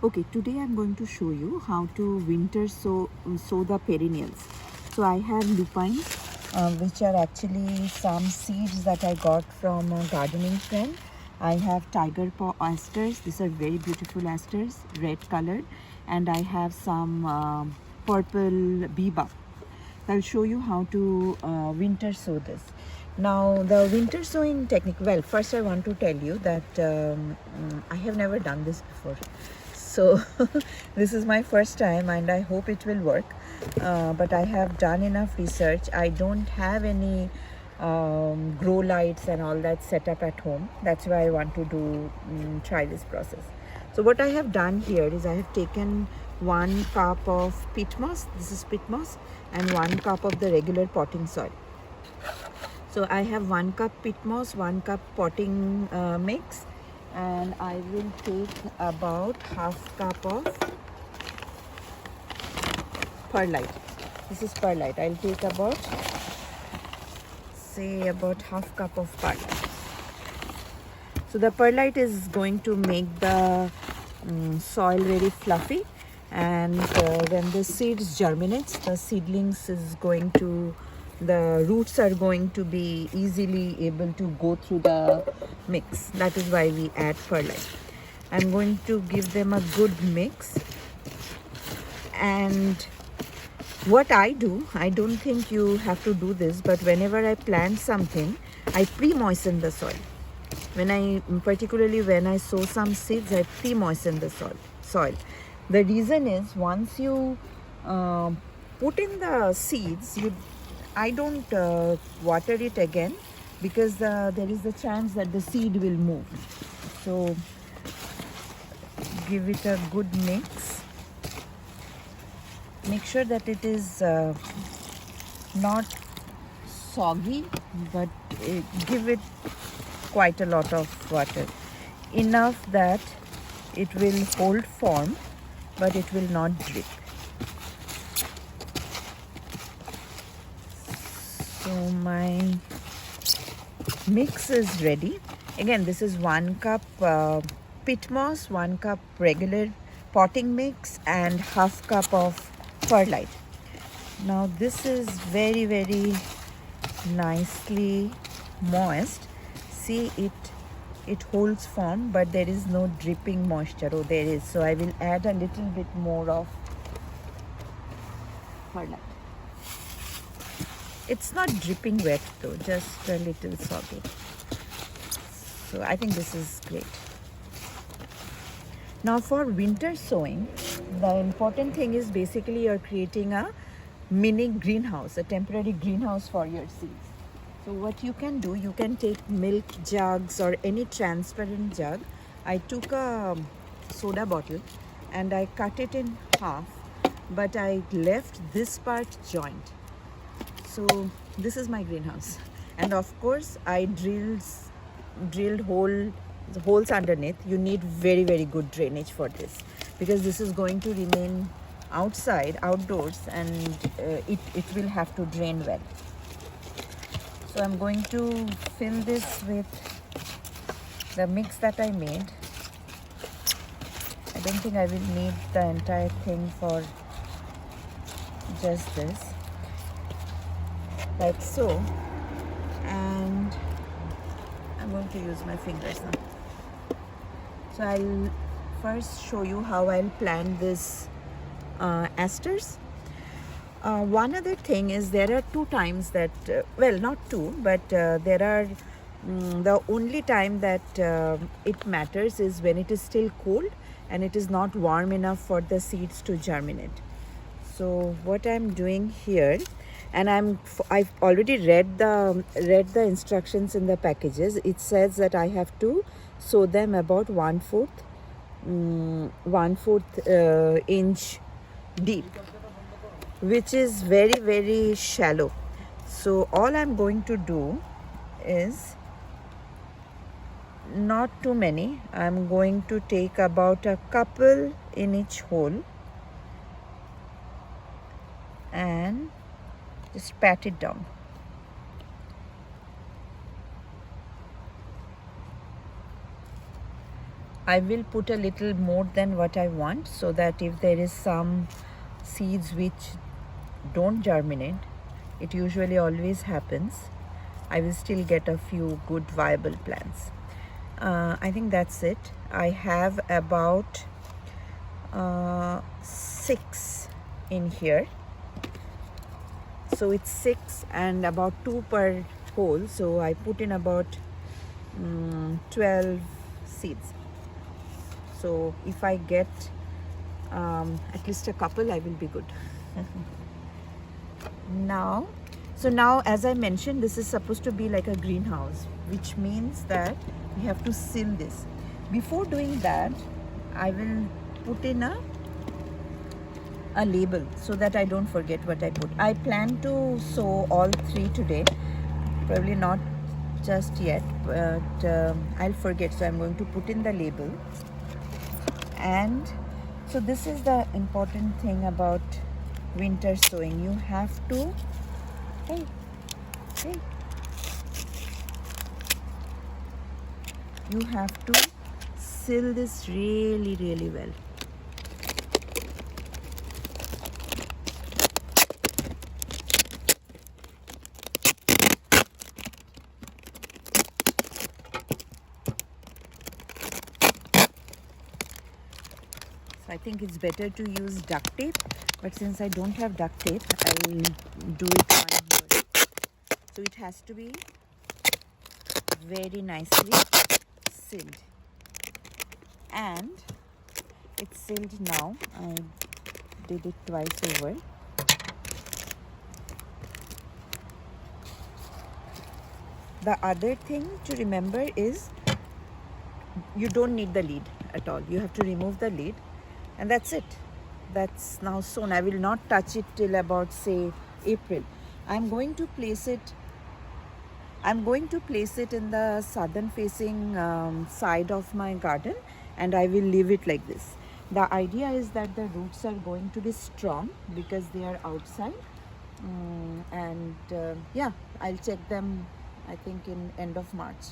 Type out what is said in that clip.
Okay, today I'm going to show you how to winter sow the perennials. So I have lupines, which are actually some seeds that I got from a gardening friend. I have tiger paw asters. These are very beautiful asters, red colored, and I have some purple bebop. I'll show you how to winter sow this. Now the winter sowing technique, well, first I want to tell you that I have never done this before. So this is my first time and I hope it will work. But I have done enough research. I don't have any grow lights and all that set up at home. That's why I want to try this process. So what I have done here is I have taken 1 cup of peat moss, this is peat moss, and 1 cup of the regular potting soil. So I have 1 cup peat moss, 1 cup potting mix, and I will take about half cup of perlite. This is perlite. I'll take about, say, about half cup of perlite. So the perlite is going to make the soil very fluffy, and when the seeds germinate, the seedlings is going to, the roots are going to be easily able to go through the mix. That is why we add perlite. I'm going to give them a good mix. And what I do, I don't think you have to do this, but whenever I plant something, I pre-moisten the soil. Particularly when I sow some seeds, I pre-moisten the soil. The reason is, once you put in the seeds, I don't water it again, because there is the chance that the seed will move. So give it a good mix. Make sure that it is not soggy, but give it quite a lot of water, enough that it will hold form, but it will not drip. So my mix is ready. Again, this is 1 cup peat moss, 1 cup regular potting mix, and half cup of perlite. Now this is very, very nicely moist. See, it holds form, but there is no dripping moisture. Oh, there is. So I will add a little bit more of perlite. It's not dripping wet though, just a little soggy. So I think this is great. Now for winter sowing, the important thing is basically you're creating a mini greenhouse, a temporary greenhouse for your seeds. So what you can do, you can take milk jugs or any transparent jug. I took a soda bottle and I cut it in half, but I left this part joint. So this is my greenhouse, and of course I drilled holes underneath. You need very, very good drainage for this, because this is going to remain outdoors, and it will have to drain well. So I'm going to fill this with the mix that I made. I don't think I will need the entire thing for just this, like so. And I'm going to use my fingers now. So I'll first show you how I'll plant this asters. One other thing is, there are 2 times that, well, not 2, but there are, the only time that it matters is when it is still cold and it is not warm enough for the seeds to germinate. So what I'm doing here, and I've already read the instructions in the packages. It says that I have to sow them about 1/4 inch deep, which is very, very shallow. So all I'm going to do is, not too many, I'm going to take about a couple in each hole and just pat it down. I will put a little more than what I want, so that if there is some seeds which don't germinate, it usually always happens, I will still get a few good viable plants. I think that's it. I have about 6 in here, so it's 6 and about 2 per hole, so I put in about 12 seeds. So if I get at least a couple, I will be good. Now, as I mentioned, this is supposed to be like a greenhouse, which means that we have to seal this. Before doing that, I will put in a label so that I don't forget what I put. I plan to sow all 3 today, probably not just yet, but I'll forget, so I'm going to put in the label. And so this is the important thing about winter sowing. You have to you have to seal this really, really well. So I think it's better to use duct tape, but since I don't have duct tape, I'll do it one more. So it has to be very nicely sealed, and it's sealed now. I did it twice over. The other thing to remember is you don't need the lid at all. You have to remove the lid, and that's it. That's now sewn. I will not touch it till about, say, April. I'm going to place it in the southern facing side of my garden, and I will leave it like this. The idea is that the roots are going to be strong because they are outside, and yeah, I'll check them, I think, in end of March.